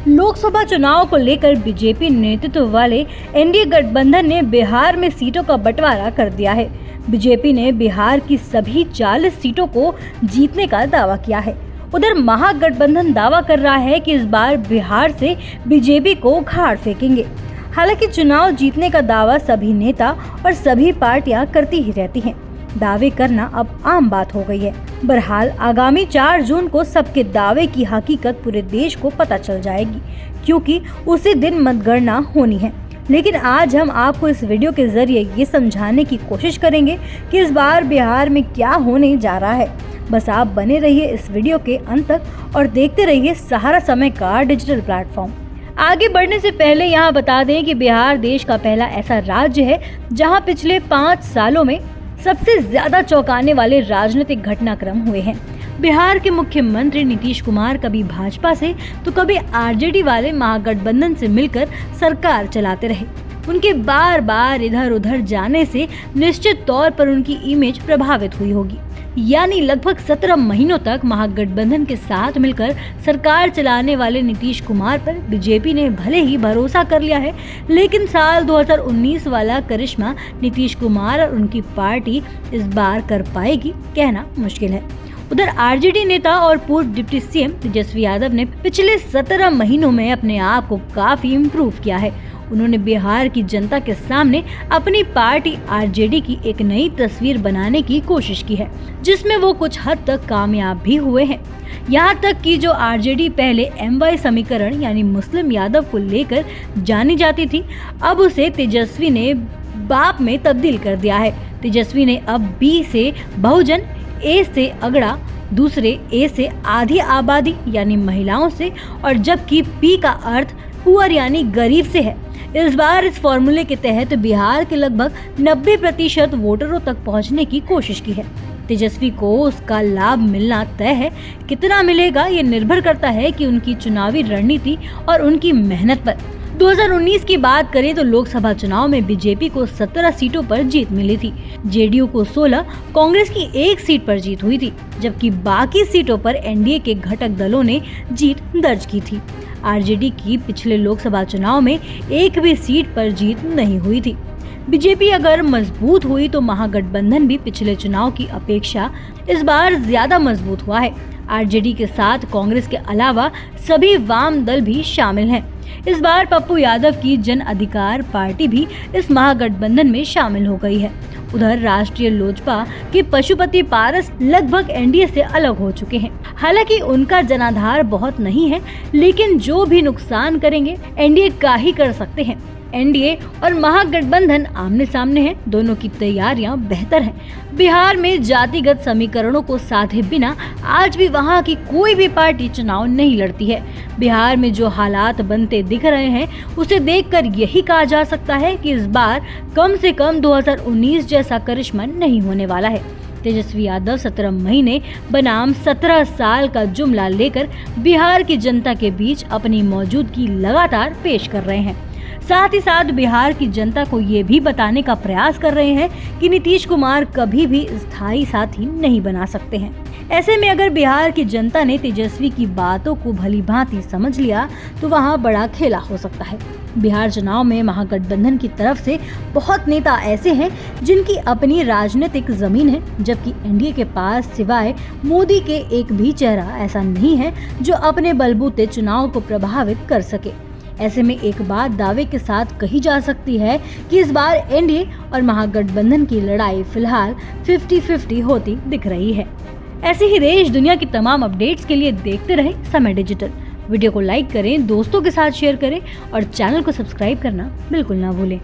लोकसभा चुनाव को लेकर बीजेपी नेतृत्व वाले एनडीए गठबंधन ने बिहार में सीटों का बंटवारा कर दिया है। बीजेपी ने बिहार की सभी 40 सीटों को जीतने का दावा किया है। उधर महागठबंधन दावा कर रहा है कि इस बार बिहार से बीजेपी को उखाड़ फेंकेंगे। हालांकि चुनाव जीतने का दावा सभी नेता और सभी पार्टियां करती ही रहती हैं। दावे करना अब आम बात हो गई है। बहरहाल आगामी 4 जून को सबके दावे की हकीकत पूरे देश को पता चल जाएगी, क्योंकि उसी दिन मतगणना होनी है। लेकिन आज हम आपको इस वीडियो के जरिए ये समझाने की कोशिश करेंगे कि इस बार बिहार में क्या होने जा रहा है। बस आप बने रहिए इस वीडियो के अंत तक और देखते रहिए सहारा समय का डिजिटल प्लेटफॉर्म। आगे बढ़ने से पहले यहाँ बता दें कि बिहार देश का पहला ऐसा राज्य है जहाँ पिछले 5 सालों में सबसे ज्यादा चौंकाने वाले राजनीतिक घटनाक्रम हुए हैं। बिहार के मुख्यमंत्री नीतीश कुमार कभी भाजपा से तो कभी आरजेडी वाले महागठबंधन से मिलकर सरकार चलाते रहे। उनके बार बार इधर उधर जाने से निश्चित तौर पर उनकी इमेज प्रभावित हुई होगी। यानी लगभग 17 महीनों तक महागठबंधन के साथ मिलकर सरकार चलाने वाले नीतीश कुमार पर बीजेपी ने भले ही भरोसा कर लिया है, लेकिन साल 2019 वाला करिश्मा नीतीश कुमार और उनकी पार्टी इस बार कर पाएगी कहना मुश्किल है। उधर आरजेडी नेता और पूर्व डिप्टी सीएम तेजस्वी यादव ने पिछले 17 महीनों में अपने आप को काफी इम्प्रूव किया है। उन्होंने बिहार की जनता के सामने अपनी पार्टी आरजेडी की एक नई तस्वीर बनाने की कोशिश की है, जिसमें वो कुछ हद तक कामयाब भी हुए हैं। यहाँ तक कि जो आरजेडी पहले MY समीकरण यानी मुस्लिम यादव को लेकर जानी जाती थी, अब उसे तेजस्वी ने बाप में तब्दील कर दिया है। तेजस्वी ने अब B से बहुजन, A से अगड़ा, दूसरे A से आधी आबादी यानी महिलाओं से, और जबकि P का अर्थ पुअर यानी गरीब से है। इस बार इस फॉर्मूले के तहत बिहार के लगभग 90% वोटरों तक पहुंचने की कोशिश की है। तेजस्वी को उसका लाभ मिलना तय है। कितना मिलेगा ये निर्भर करता है कि उनकी चुनावी रणनीति और उनकी मेहनत पर। 2019 की बात करें तो लोकसभा चुनाव में बीजेपी को 17 सीटों पर जीत मिली थी। जेडीयू को 16, कांग्रेस की 1 सीट पर जीत हुई थी, जबकि बाकी सीटों पर एनडीए के घटक दलों ने जीत दर्ज की थी। आरजेडी की पिछले लोकसभा चुनाव में 1 भी सीट पर जीत नहीं हुई थी। बीजेपी अगर मजबूत हुई तो महागठबंधन भी पिछले चुनाव की अपेक्षा इस बार ज्यादा मजबूत हुआ है। आरजेडी के साथ कांग्रेस के अलावा सभी वाम दल भी शामिल हैं। इस बार पप्पू यादव की जन अधिकार पार्टी भी इस महागठबंधन में शामिल हो गई है। उधर राष्ट्रीय लोजपा के पशुपति पारस लगभग एनडीए से अलग हो चुके हैं। हालांकि उनका जनाधार बहुत नहीं है, लेकिन जो भी नुकसान करेंगे एनडीए का ही कर सकते हैं। एनडीए और महागठबंधन आमने सामने हैं, दोनों की तैयारियां बेहतर हैं। बिहार में जातिगत समीकरणों को साधे बिना आज भी वहां की कोई भी पार्टी चुनाव नहीं लड़ती है। बिहार में जो हालात बनते दिख रहे हैं, उसे देखकर यही कहा जा सकता है कि इस बार कम से कम 2019 जैसा करिश्मा नहीं होने वाला है। तेजस्वी यादव 17 महीने बनाम 17 साल का जुमला लेकर बिहार की जनता के बीच अपनी मौजूदगी लगातार पेश कर रहे हैं। साथ ही साथ बिहार की जनता को ये भी बताने का प्रयास कर रहे हैं कि नीतीश कुमार कभी भी स्थायी साथी नहीं बना सकते हैं। ऐसे में अगर बिहार की जनता ने तेजस्वी की बातों को भली भांति समझ लिया तो वहाँ बड़ा खेला हो सकता है। बिहार चुनाव में महागठबंधन की तरफ से बहुत नेता ऐसे हैं जिनकी अपनी राजनीतिक जमीन है, जबकि एनडीए के पास सिवाय मोदी के एक भी चेहरा ऐसा नहीं है जो अपने बलबूते चुनाव को प्रभावित कर सके। ऐसे में एक बात दावे के साथ कही जा सकती है कि इस बार एनडीए और महागठबंधन की लड़ाई फिलहाल 50-50 होती दिख रही है। ऐसे ही देश दुनिया की तमाम अपडेट्स के लिए देखते रहे समय डिजिटल। वीडियो को लाइक करें, दोस्तों के साथ शेयर करें और चैनल को सब्सक्राइब करना बिल्कुल ना भूलें।